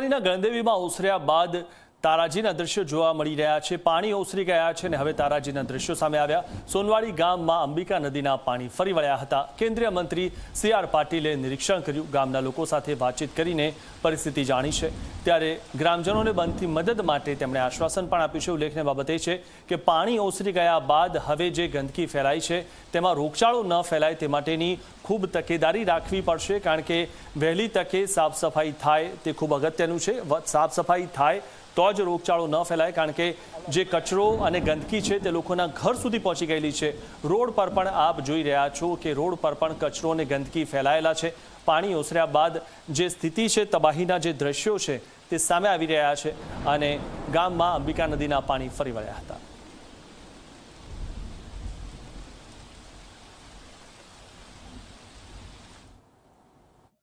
સોનવાડીના ગણદેવીમાં ઓસર્યા બાદ તારાજીના દ્રશ્યો જોવા મળી રહ્યા છે। પાણી ઓસરી ગયા છે અને હવે તારાજીના દ્રશ્યો સામે આવ્યા। સોનવાડી ગામમાં અંબિકા નદીના પાણી ફરી વળ્યા હતા। કેન્દ્રીય મંત્રી સી.આર. પાટીલે નિરીક્ષણ કર્યું, ગામના લોકો સાથે વાતચીત કરીને પરિસ્થિતિ જાણી છે। ત્યારે ગ્રામજનોને બનતી મદદ માટે તેમણે આશ્વાસન પણ આપ્યું છે। ઉલ્લેખનીય બાબત એ છે કે પાણી ઓસરી ગયા બાદ હવે જે ગંદકી ફેલાઈ છે તેમાં રોગચાળો ન ફેલાય તે માટેની ખૂબ તકેદારી રાખવી પડશે, કારણ કે વહેલી તકે સાફ સફાઈ થાય તે ખૂબ અગત્યનું છે। સાફ સફાઈ થાય તો જ રોગચાળો ન ફેલાય, કારણ કે જે કચરો અને ગંદકી છે તે લોકોના ઘર સુધી પહોંચી ગયેલી છે। રોડ પર પણ આપ જોઈ રહ્યા છો કે રોડ પર પણ કચરો અને ગંદકી ફેલાયેલા છે। પાણી ઓસર્યા બાદ જે સ્થિતિ છે, તબાહીના જે દ્રશ્યો છે તે સામે આવી રહ્યા છે અને ગામમાં અંબિકા નદીના પાણી ફરી વળ્યા હતા।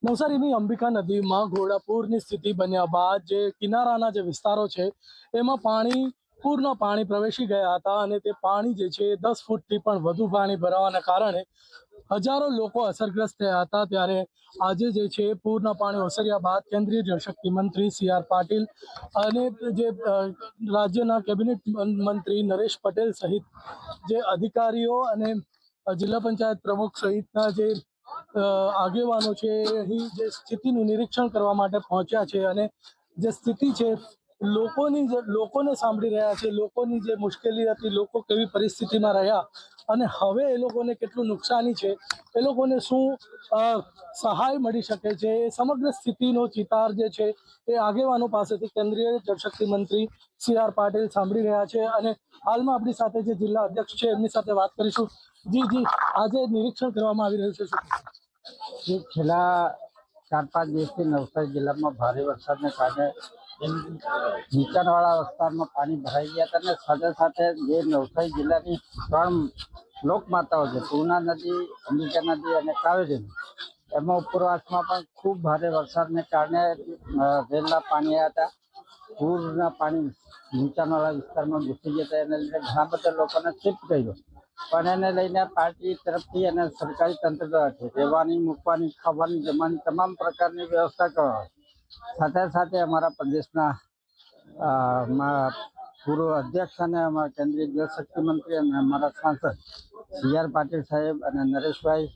નવસારીની અંબિકા નદીમાં ઘોડાપૂરની સ્થિતિ બન્યા બાદ જે કિનારાના જે વિસ્તારો છે એમાં પૂરના પાણી પ્રવેશી ગયા હતા અને તે પાણી જે છે 10 ફૂટથી પણ વધુ પાણી ભરાવાના કારણે હજારો લોકો અસરગ્રસ્ત થયા હતા। ત્યારે આજે જે છે પૂરના પાણી ઓસર્યા બાદ કેન્દ્રીય જળશક્તિ મંત્રી સી.આર. પાટીલ અને જે રાજ્યના કેબિનેટ મંત્રી નરેશ પટેલ સહિત જે અધિકારીઓ અને જિલ્લા પંચાયત પ્રમુખ સહિતના જે આગેવાનો છે અહીં જે સ્થિતિનું નિરીક્ષણ કરવા માટે પહોંચ્યા છે અને જે સ્થિતિ છે લોકોને સાંભળી રહ્યા છે। લોકોની જે મુશ્કેલી હતી, લોકો કેવી પરિસ્થિતિમાં રહ્યા અને હવે એ લોકોને કેટલું નુકસાની છે, એ લોકોને શું સહાય મળી શકે છે, એ સમગ્ર સ્થિતિનો ચિતાર જે છે એ આગેવાનો પાસેથી કેન્દ્રીય જળશક્તિ મંત્રી સી.આર. પાટીલ સાંભળી રહ્યા છે અને હાલમાં આપણી સાથે જે જિલ્લા અધ્યક્ષ છે એમની સાથે વાત કરીશું। જી આજે નિરીક્ષણ કરવામાં આવી રહ્યું છે શું? છેલ્લા 4-5 દિવસથી નવસારી જિલ્લામાં ભારે વરસાદને કારણે નીચાણવાળા વિસ્તારમાં પાણી ભરાઈ ગયા હતા અને સાથે સાથે જે નવસારી જિલ્લાની 3 લોકમાતાઓ છે, પૂર્ણા નદી, અંબિકા નદી અને કાવેરી, એમાં ઉપરવાસમાં પણ ખૂબ ભારે વરસાદને કારણે વેલના પાણી આવ્યા હતા। પૂરના પાણી નીચાણવાળા વિસ્તારમાં ઘૂસી ગયા હતા, એને લીધે ઘણા બધા લોકોને શિફ્ટ કર્યો, પણ એને લઈને પાર્ટી તરફથી અને સરકારી તંત્ર તરફથી રહેવાની, મૂકવાની, ખાવાની, જમવાની તમામ પ્રકારની વ્યવસ્થા કરવા, સાથે સાથે અમારા પ્રદેશના પૂર્વ અધ્યક્ષ અને અમારા કેન્દ્રીય જળશક્તિ મંત્રી અને અમારા સાંસદ સી.આર. પાટીલ સાહેબ અને નરેશભાઈ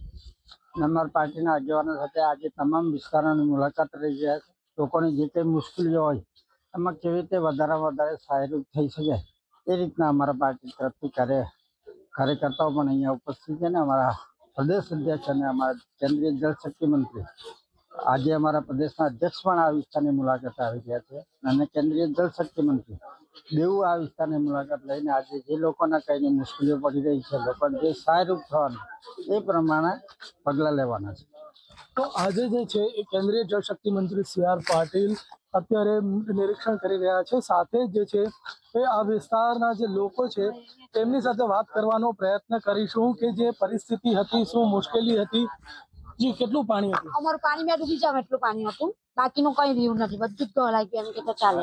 અને અમારા પાર્ટીના આગેવાનો સાથે આજે તમામ વિસ્તારોની મુલાકાત રહી રહ્યા છે। લોકોની જે કંઈ મુશ્કેલીઓ હોય એમાં કેવી રીતે વધારે સહાયરૂપ થઈ શકે એ રીતના અમારા પાર્ટી તરફથી કાર્યકર્તાઓ પણ અહીંયા ઉપસ્થિત છે ને અમારા પ્રદેશ અધ્યક્ષ અને અમારા કેન્દ્રીય જળશક્તિ મંત્રી, આજે અમારા પ્રદેશના અધ્યક્ષ પણ આ વિસ્તારની મુલાકાત આવી રહ્યા છે અને કેન્દ્રીય જળશક્તિ મંત્રી બેઉ આ વિસ્તારની મુલાકાત લઈને આજે જે લોકોના કંઈ મુશ્કેલીઓ પડી રહી છે, લોકોને જે સહાયરૂપ થવાનું એ પ્રમાણે પગલાં લેવાના છે। તો આજે જે છે એ કેન્દ્રીય જળશક્તિ મંત્રી સી.આર. પાટીલ અત્યારે નિરીક્ષણ કરી રહ્યા છે, સાથે જે છે એ આ વિસ્તારના જે લોકો છે તેમની સાથે વાત કરવાનો પ્રયત્ન કરીશું કે જે પરિસ્થિતિ હતી, શું મુશ્કેલી હતી। જી કેટલું પાણી હતું? અમારું પાણી મેં ડૂબી જાવ એટલું પાણી હતું, બાકીનું કઈ રહ્યું નથી, બધું જ ગળાઈ ગયું એમ કે તો ચાલે।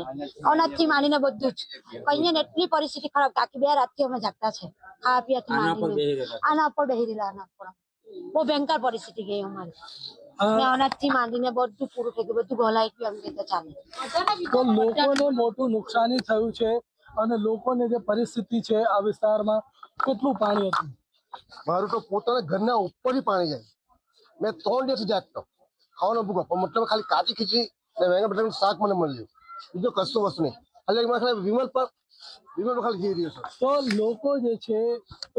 અનાજથી માંડીને બધું જ કઈ ને એટલી પરિસ્થિતિ ખરાબ, કાકી 2 રાતથી અમે જાગતા છે, ખાવા પીવાથી માંડીને આના પર બેહી રહેલા, આના પર બહુ ભયંકર પરિસ્થિતિ ગઈ અમારી। અનાજથી માંડીને બધું પૂરું થઈ ગયું, બધું ગળાઈ ગયું એમ કે તો ચાલે। તો લોકોને મોટું નુકસાની થયું છે અને લોકોને જે પરિસ્થિતિ છે આ વિસ્તારમાં કેટલું પાણી હતું? મારું તો પોતાના ઘરના ઉપરથી પાણી જાય। મેં 3 દિવસથી જાગતો, ખાવાનો ભૂખો, પણ મતલબ ખાલી કાચી ખીચડી અને વેંગણ બટાકાનું શાક મને મળ્યું, બીજું કશું વસ્તુ નહીં, ખાલી વિમલ પર ખાલી જઈ રહ્યો છે। તો લોકો જે છે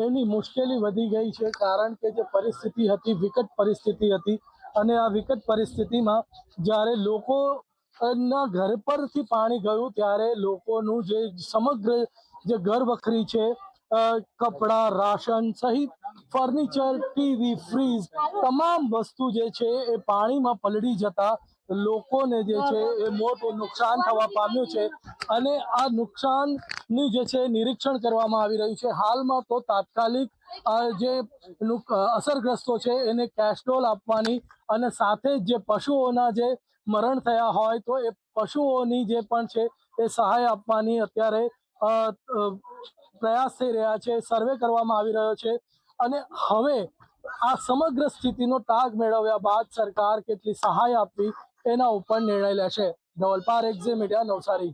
એની મુશ્કેલી વધી ગઈ છે, કારણ કે જે પરિસ્થિતિ હતી વિકટ પરિસ્થિતિ હતી અને આ વિકટ પરિસ્થિતિમાં જ્યારે લોકોના ઘર પરથી પાણી ગયું ત્યારે લોકોનું જે સમગ્ર જે ઘર વખરી છે, કપડાં, રાશન સહિત ફર્નિચર, ટીવી, ફ્રીજ તમામ વસ્તુ જે છે એ પાણીમાં પલળી જતા લોકોને જે છે એ મોટું નુકસાન થવા પામ્યું છે અને આ નુકસાનની જે છે નિરીક્ષણ કરવામાં આવી રહ્યું છે। હાલમાં તો તાત્કાલિક જે અસરગ્રસ્તો છે એને કેસ્ટ્રોલ આપવાની અને સાથે જ જે પશુઓના જે મરણ થયા હોય તો એ પશુઓની જે પણ છે એ સહાય આપવાની અત્યારે પ્રયાસ થઈ રહ્યા છે, સર્વે કરવામાં આવી રહ્યો છે અને હવે આ સમગ્ર સ્થિતિનો તાગ મેળવ્યા બાદ સરકાર કેટલી સહાય આપવી એના ઉપર નિર્ણય લેશે। ધવલપાર XJ મીડિયા નવસારી.